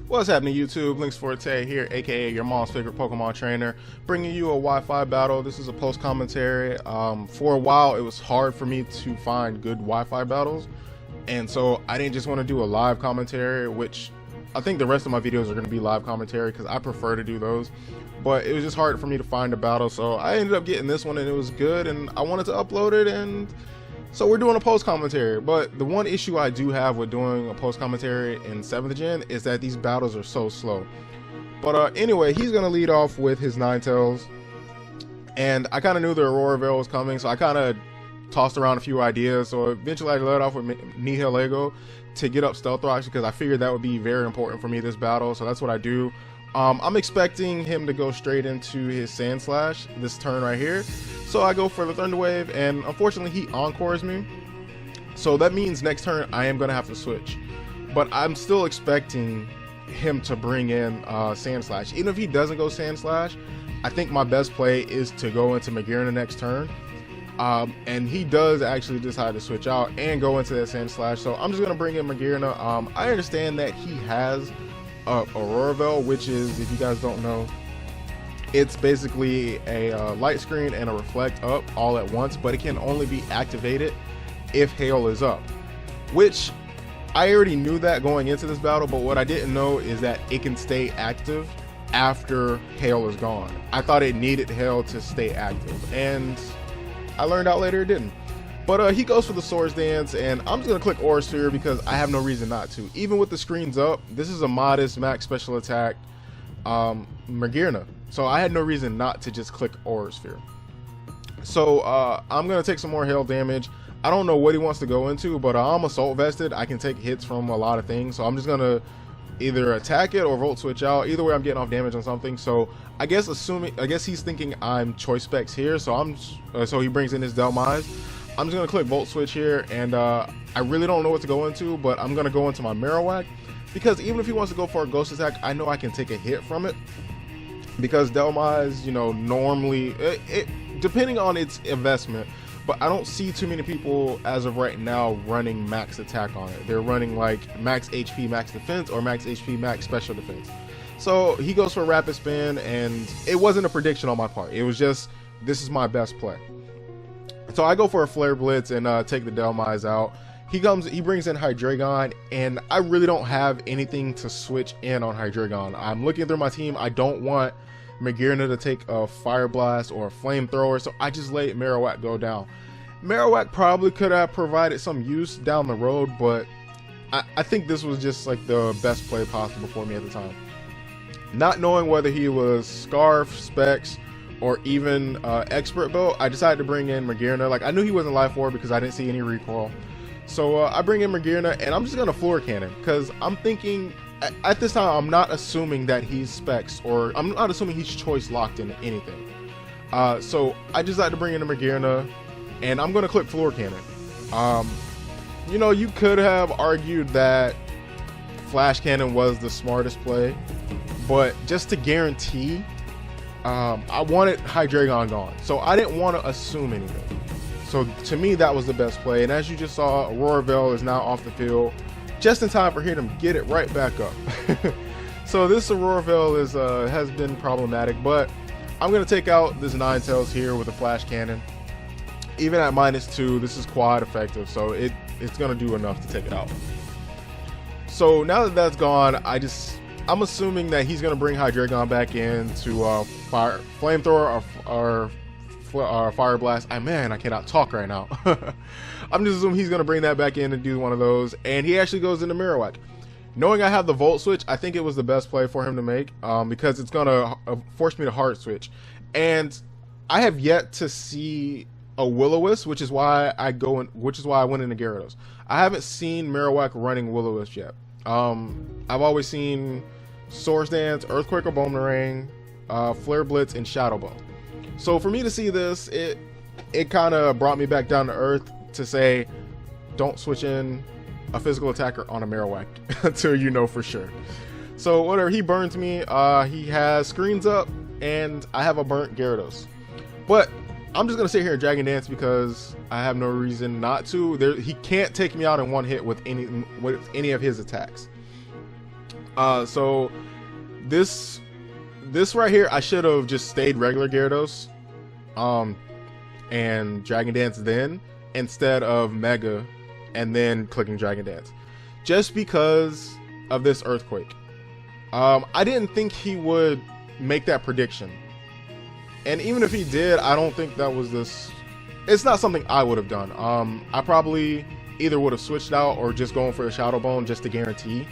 What's happening, YouTube? Links Forte here, aka your mom's favorite Pokemon trainer, bringing you a Wi-Fi battle. This is a post commentary. For a while, it was hard for me to find good Wi-Fi battles, and so I didn't just want to do a live commentary, which I think the rest of my videos are going to be live commentary because I prefer to do those. But it was just hard for me to find a battle, so I ended up getting this one, and it was good, and I wanted to upload it, and so we're doing a post commentary. But the one issue I do have with doing a post commentary in 7th gen is that these battles are so slow. But anyway, he's gonna lead off with his Ninetales, and I kind of knew the Aurora Veil was coming, so I kind of tossed around a few ideas. So eventually I led off with Nihilego to get up Stealth Rocks because I figured that would be very important for me this battle, so that's what I do. I'm expecting him to go straight into his Sand Slash this turn right here, so I go for the Thunder Wave, and unfortunately he encores me, so that means next turn I am going to have to switch. But I'm still expecting him to bring in Sand Slash. Even if he doesn't go Sand Slash, I think my best play is to go into Magearna next turn, and he does actually decide to switch out and go into that Sand Slash, so I'm just going to bring in Magearna. I understand that he has Aurora Veil, which is, if you guys don't know, it's basically a light screen and a reflect up all at once, but it can only be activated if Hail is up, which I already knew that going into this battle, but what I didn't know is that it can stay active after Hail is gone. I thought it needed Hail to stay active, and I learned out later it didn't. But he goes for the Swords Dance, and I'm just going to click Aura Sphere because I have no reason not to. Even with the screens up, this is a modest max special attack Magearna, so I had no reason not to just click Aura Sphere. So I'm going to take some more hail damage. I don't know what he wants to go into, but I'm Assault Vested. I can take hits from a lot of things, so I'm just going to either attack it or Volt Switch out. Either way, I'm getting off damage on something. So I guess he's thinking I'm Choice Specs here, so so he brings in his Delmise. I'm just going to click Volt Switch here, and I really don't know what to go into, but I'm going to go into my Marowak, because even if he wants to go for a Ghost Attack, I know I can take a hit from it, because Delmise, you know, normally, depending on its investment, but I don't see too many people as of right now running max attack on it. They're running like max HP, max defense, or max HP, max special defense. So he goes for a Rapid Spin, and it wasn't a prediction on my part. It was just, this is my best play. So I go for a Flare Blitz and take the Delmise out. He brings in Hydreigon, and I really don't have anything to switch in on Hydreigon. I'm looking through my team. I don't want Magearna to take a Fire Blast or a Flamethrower, so I just let Marowak go down. Marowak probably could have provided some use down the road, but I think this was just like the best play possible for me at the time. Not knowing whether he was Scarf, Specs, or even Expert Belt, I decided to bring in Magearna. Like, I knew he wasn't Life Orb because I didn't see any recoil. So I bring in Magearna, and I'm just gonna Floor Cannon, because I'm thinking, at this time, I'm not assuming that he's Specs, or I'm not assuming he's Choice locked into anything. So I decided to bring in Magearna, and I'm gonna click Floor Cannon. You know, you could have argued that Flash Cannon was the smartest play, but just to guarantee, I wanted Hydreigon gone, so I didn't want to assume anything. So to me, that was the best play, and as you just saw, Aurora Veil is now off the field, just in time for him to get it right back up. So this Aurora Veil has been problematic, but I'm going to take out this Ninetales here with a Flash Cannon. Even at -2, this is quad effective, so it's going to do enough to take it out. So now that that's gone, I'm assuming that he's going to bring Hydreigon back in to Flamethrower or Fire Blast. Man, I cannot talk right now. I'm just assuming he's going to bring that back in and do one of those, and he actually goes into Marowak. Knowing I have the Volt Switch, I think it was the best play for him to make, because it's going to force me to Hard Switch. And I have yet to see a Will-O-Wisp, which is why I went into Gyarados. I haven't seen Marowak running Will-O-Wisp yet. I've always seen Swords Dance, Earthquake or Boomerang, Flare Blitz, and Shadow Ball. So for me to see this, it kind of brought me back down to earth to say, don't switch in a physical attacker on a Marowak until you know for sure. So whatever, he burns me. He has screens up, and I have a burnt Gyarados. But I'm just gonna sit here and Dragon Dance because I have no reason not to. He can't take me out in one hit with any of his attacks. So this right here, I should have just stayed regular Gyarados, and Dragon Dance then, instead of Mega, and then clicking Dragon Dance, just because of this Earthquake. I didn't think he would make that prediction, and even if he did, I don't think that was this. It's not something I would have done. I probably either would have switched out or just going for a Shadow Bone just to guarantee.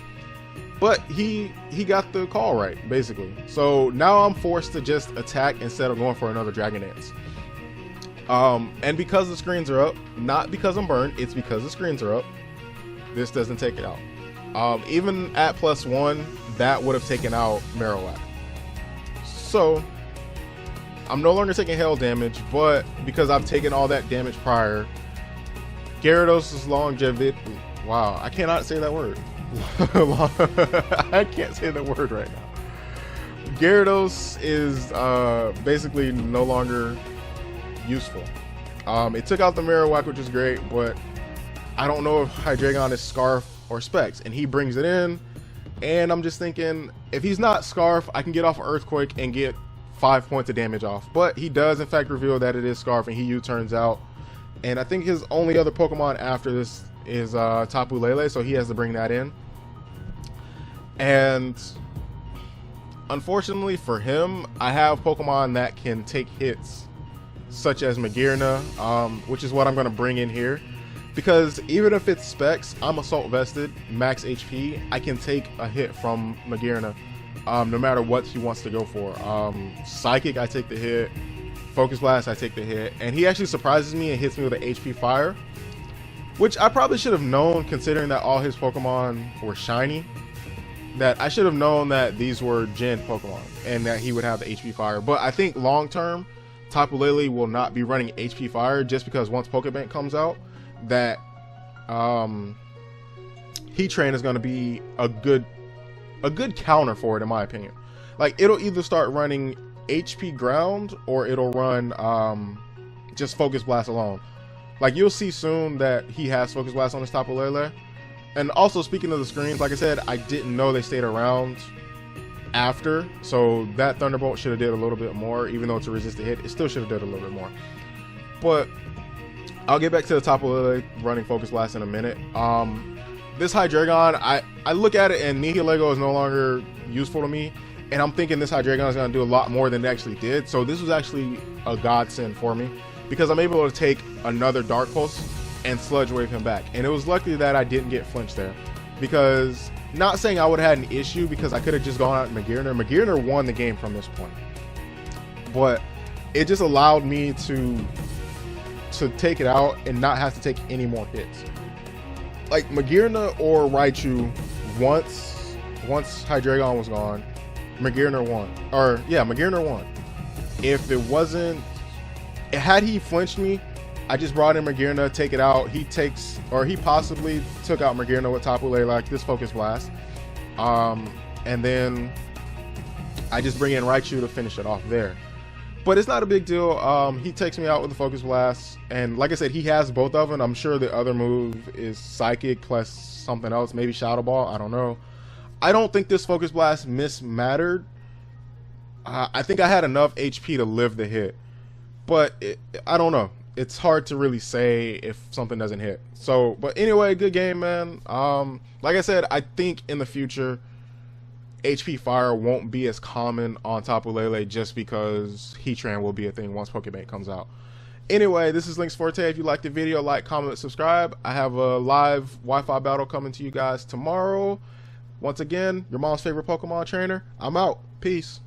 But he got the call right, basically. So now I'm forced to just attack instead of going for another Dragon Dance. And because the screens are up, not because I'm burned, it's because the screens are up, this doesn't take it out. Even at +1, that would have taken out Marowak. So I'm no longer taking hail damage, but because I've taken all that damage prior, Gyarados' longevity. Wow, I cannot say that word. I can't say that word right now. Gyarados is basically no longer useful. It took out the Marowak, which is great, but I don't know if Hydreigon is Scarf or Specs, and he brings it in, and I'm just thinking, if he's not Scarf, I can get off Earthquake and get 5 points of damage off. But he does in fact reveal that it is Scarf, and he U-turns out, and I think his only other Pokemon after this is Tapu Lele, so he has to bring that in. And unfortunately for him, I have Pokemon that can take hits, such as Magearna, which is what I'm going to bring in here, because even if it's Specs, I'm Assault Vested, max HP, I can take a hit from Magearna, no matter what he wants to go for. Psychic, I take the hit. Focus Blast, I take the hit, and he actually surprises me and hits me with an HP Fire, which I probably should have known, considering that all his Pokemon were shiny. That I should have known that these were Gen Pokemon and that he would have the HP Fire. But I think long term, Tapu Lele will not be running HP Fire, just because once Pokebank comes out, that Heatran is going to be a good counter for it, in my opinion. Like, it'll either start running HP Ground or it'll run just Focus Blast alone. Like, you'll see soon that he has Focus Blast on his Tapu Lele. And also, speaking of the screens, like I said, I didn't know they stayed around after, so that Thunderbolt should have did a little bit more. Even though it's a resisted hit, it still should have did a little bit more. But I'll get back to the Tapu Lele running Focus Blast in a minute. This Hydreigon, I look at it and Nihilego is no longer useful to me, and I'm thinking this Hydreigon is going to do a lot more than it actually did. So this was actually a godsend for me, because I'm able to take another Dark Pulse and Sludge Wave him back. And it was lucky that I didn't get flinched there, because not saying I would have had an issue, because I could have just gone out Magearna. Magearna won the game from this point, but it just allowed me to take it out and not have to take any more hits. Like Magearna or Raichu, once Hydreigon was gone, Magearna won. Or yeah, Magearna won. If it wasn't, had he flinched me, I just brought in Magearna, take it out. He possibly took out Magearna with Tapu Lele, like this Focus Blast. And then I just bring in Raichu to finish it off there. But it's not a big deal. He takes me out with the Focus Blast. And like I said, he has both of them. I'm sure the other move is Psychic plus something else, maybe Shadow Ball, I don't know. I don't think this Focus Blast mattered. I think I had enough HP to live the hit. But I don't know. It's hard to really say if something doesn't hit. So, but anyway, good game, man. Like I said, I think in the future, HP Fire won't be as common on Tapu Lele, just because Heatran will be a thing once Pokebank comes out. Anyway, this is Link's Forte. If you liked the video, like, comment, subscribe. I have a live Wi-Fi battle coming to you guys tomorrow. Once again, your mom's favorite Pokemon trainer. I'm out. Peace.